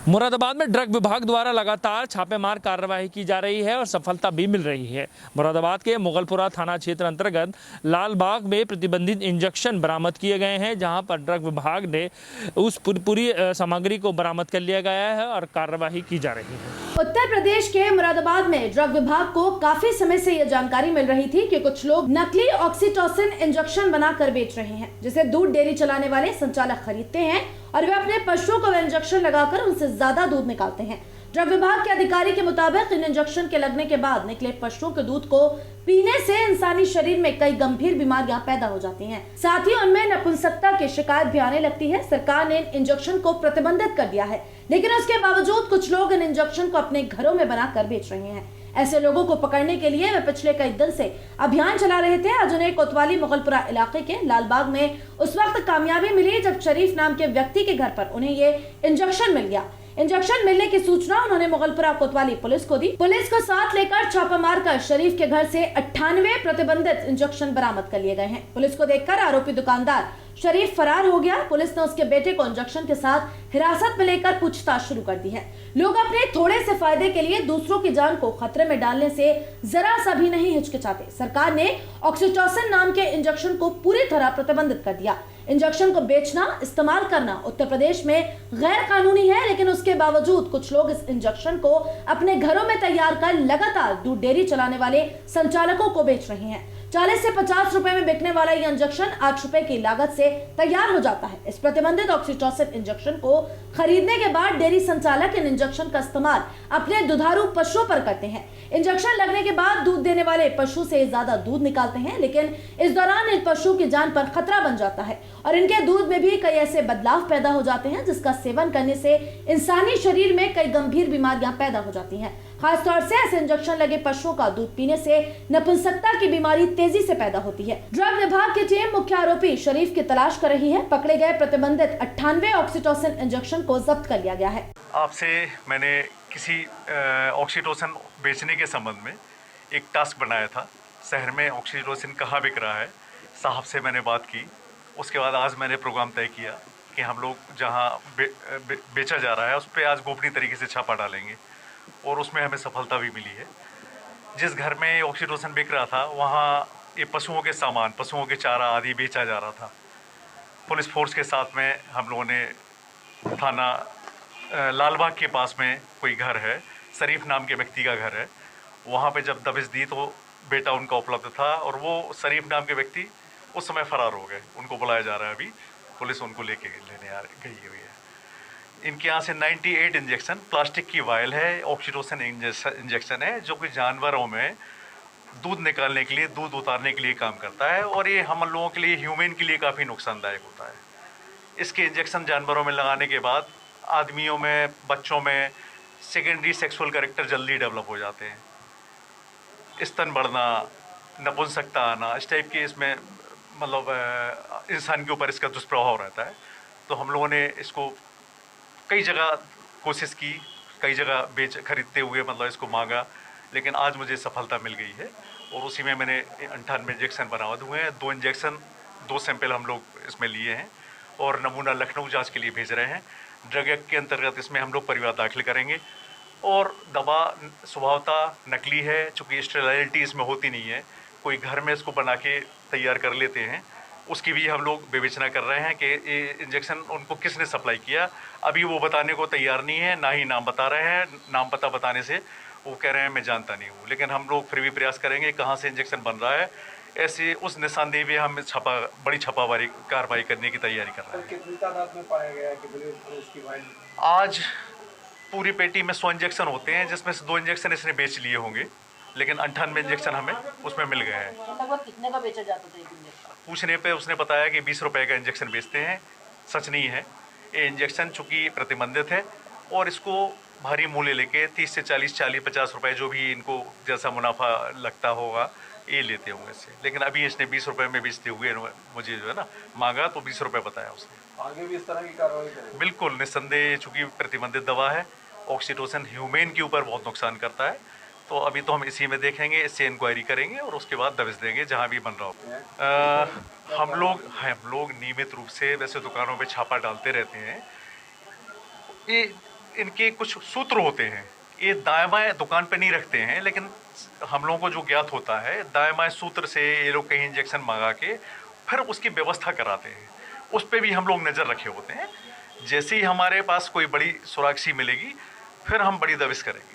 मुरादाबाद में ड्रग विभाग द्वारा लगातार छापेमार कार्रवाई की जा रही है और सफलता भी मिल रही है। मुरादाबाद के मुगलपुरा थाना क्षेत्र अंतर्गत लालबाग में प्रतिबंधित इंजेक्शन बरामद किए गए हैं, जहां पर ड्रग विभाग ने उस पूरी सामग्री को बरामद कर लिया गया है और कार्रवाई की जा रही है। उत्तर प्रदेश के मुरादाबाद में ड्रग विभाग को काफी समय से यह जानकारी मिल रही थी कि कुछ लोग नकली ऑक्सीटोसिन इंजेक्शन बनाकर बेच रहे हैं, जिसे दूध डेयरी चलाने वाले संचालक खरीदते हैं और वे अपने पशुओं को इंजेक्शन लगाकर उनसे ज्यादा दूध निकालते हैं। ड्रग विभाग के अधिकारी के मुताबिक इन इंजेक्शन के लगने के बाद निकले पशुओं के दूध को पीने से इंसानी शरीर में कई गंभीर बीमारियां पैदा हो जाती हैं। साथ ही उनमें नपुंसकता की शिकायत भी आने लगती है। सरकार ने इन इंजेक्शन को प्रतिबंधित कर दिया है, लेकिन उसके बावजूद कुछ लोग इन इंजेक्शन को अपने घरों में बनाकर बेच रहे हैं। ऐसे लोगों को पकड़ने के लिए वे पिछले कई दिन से अभियान चला रहे थे। आज उन्हें कोतवाली मुगलपुरा इलाके के लालबाग में उस वक्त कामयाबी मिली जब शरीफ नाम के व्यक्ति के घर पर उन्हें ये इंजेक्शन मिल गया। इंजेक्शन मिलने की सूचना उन्होंने मुगलपुरा कोतवाली पुलिस को दी। पुलिस को साथ लेकर छापा मारकर शरीफ के घर से 98 प्रतिबंधित इंजेक्शन बरामद कर लिए गए हैं। पुलिस को देखकर आरोपी दुकानदार शरीफ फरार हो गया। पुलिस ने उसके बेटे को इंजेक्शन के साथ हिरासत में लेकर पूछताछ शुरू कर दी है। लोग अपने थोड़े से फायदे के लिए दूसरों की जान को खतरे में डालने से जरा सा भी नहीं हिचकिचाते। सरकार ने ऑक्सीटोसिन नाम के इंजेक्शन को पूरी तरह प्रतिबंधित कर दिया। इंजेक्शन को बेचना, इस्तेमाल करना उत्तर प्रदेश में गैर कानूनी है, लेकिन उसके बावजूद कुछ लोग इस इंजेक्शन को अपने घरों में तैयार कर लगातार दूध डेयरी चलाने वाले संचालकों को बेच रहे हैं। 40 से 50 रुपए में बिकने वाला ये इंजेक्शन 8 रुपए की लागत से तैयार हो जाता है। इस प्रतिबंधित ऑक्सीटोसिन इंजेक्शन को खरीदने के बाद डेयरी संचालक इन इंजेक्शन का इस्तेमाल अपने दुधारू पशुओं पर करते हैं। इंजेक्शन लगने के बाद दूध देने वाले पशु से ज्यादा दूध निकालते हैं, लेकिन इस दौरान इन पशुओं की जान पर खतरा बन जाता है और इनके दूध में भी कई ऐसे बदलाव पैदा हो जाते हैं जिसका सेवन करने से इंसानी शरीर में कई गंभीर बीमारियां पैदा हो जाती हैं। खासतौर से ऐसे इंजेक्शन लगे पशुओं का दूध पीने से नपुंसकता की बीमारी तेजी से पैदा होती है। ड्रग विभाग की टीम मुख्य आरोपी शरीफ की तलाश कर रही है। पकड़े गए प्रतिबंधित 98 ऑक्सीटोसिन इंजेक्शन को जब्त कर लिया गया है। आपसे मैंने किसी ऑक्सीटोसिन बेचने के संबंध में एक टास्क बनाया था। शहर में ऑक्सीटोसिन कहाँ बिक रहा है, साहब से मैंने बात की। उसके बाद आज मैंने प्रोग्राम तय किया कि हम लोग जहाँ बेचा जा रहा है उस पर आज गोपनीय तरीके से छापा डालेंगे और उसमें हमें सफलता भी मिली है। जिस घर में ऑक्सीटोसिन बिक रहा था वहाँ ये पशुओं के सामान, पशुओं के चारा आदि बेचा जा रहा था। पुलिस फोर्स के साथ में हम लोगों ने थाना लालबाग के पास में कोई घर है, शरीफ नाम के व्यक्ति का घर है, वहाँ पे जब दबिश दी तो बेटा उनका उपलब्ध था और वो शरीफ नाम के व्यक्ति उस समय फरार हो गए। उनको बुलाया जा रहा है, अभी पुलिस उनको लेने गई हुई है। इनके यहाँ से 98 इंजेक्शन प्लास्टिक की वायल है, ऑक्सीटोसिन इंजेक्शन है, जो कि जानवरों में दूध निकालने के लिए, दूध उतारने के लिए काम करता है और ये हम लोगों के लिए, ह्यूमन के लिए काफ़ी नुकसानदायक होता है। इसके इंजेक्शन जानवरों में लगाने के बाद आदमियों में, बच्चों में सेकेंडरी सेक्सुअल कैरेक्टर जल्दी डेवलप हो जाते हैं। स्तन बढ़ना, नपुंसकता आना, इस टाइप के इसमें मतलब इंसान के ऊपर इसका दुष्प्रभाव रहता है। तो हम लोगों ने इसको कई जगह कोशिश की, कई जगह खरीदते हुए मतलब इसको मांगा, लेकिन आज मुझे सफलता मिल गई है और उसी में मैंने 98 इंजेक्शन बरामद हुए हैं। 2 इंजेक्शन, 2 सैंपल हम लोग इसमें लिए हैं और नमूना लखनऊ जांच के लिए भेज रहे हैं। ड्रग एक्ट के अंतर्गत इसमें हम लोग परिवार दाखिल करेंगे और दवा स्वभावतः नकली है, चूँकि स्टेरिलिटी इसमें होती नहीं है, कोई घर में इसको बना के तैयार कर लेते हैं, उसकी भी हम लोग विवेचना कर रहे हैं कि ये इंजेक्शन उनको किसने सप्लाई किया। अभी वो बताने को तैयार नहीं है, ना ही नाम बता रहे हैं। नाम पता बताने से वो कह रहे हैं मैं जानता नहीं हूँ, लेकिन हम लोग फिर भी प्रयास करेंगे कहाँ से इंजेक्शन बन रहा है। ऐसे उस निशानदेही में हम बड़ी छापामारी कार्रवाई करने की तैयारी कर रहे हैं। कितनी तादाद में पाया गया है कि उसकी वाइल? आज पूरी पेटी में 100 इंजेक्शन होते हैं, जिसमें से 2 इंजेक्शन इसने बेच लिए होंगे, लेकिन 98 इंजेक्शन हमें उसमें मिल गए हैं। लगभग कितने का बेचा जाता था एक इंजेक्शन? पूछने पे उसने बताया कि 20 रुपए का इंजेक्शन बेचते हैं। सच नहीं है, ये इंजेक्शन चूँकि प्रतिबंधित है और इसको भारी मूल्य लेके 30 से 40-50 रुपए जो भी इनको जैसा मुनाफा लगता होगा ये लेते होंगे इससे। लेकिन अभी इसने 20 रुपए में बेचते हुए मुझे जो है ना मांगा तो 20 रुपए बताया उसने। आगे भी इस तरह की कार्रवाई करेंगे? बिल्कुल निस्संदेह, चूँकि प्रतिबंधित दवा है, ऑक्सीटोसिन ह्यूमन के ऊपर बहुत नुकसान करता है, तो अभी तो हम इसी में देखेंगे, इससे इंक्वायरी करेंगे और उसके बाद दबिश देंगे जहाँ भी बन रहा हो। हम लोग नियमित रूप से वैसे दुकानों पे छापा डालते रहते हैं। ये इनके कुछ सूत्र होते हैं। ये दाएं बाएं दुकान पे नहीं रखते हैं, लेकिन हम लोगों को जो ज्ञात होता है दाएं बाएं सूत्र से ये लोग कहीं इंजेक्शन मंगा के फिर उसकी व्यवस्था कराते हैं। उस पर भी हम लोग नज़र रखे होते हैं। जैसे ही हमारे पास कोई बड़ी सुराग सी मिलेगी फिर हम बड़ी दबिश करेंगे।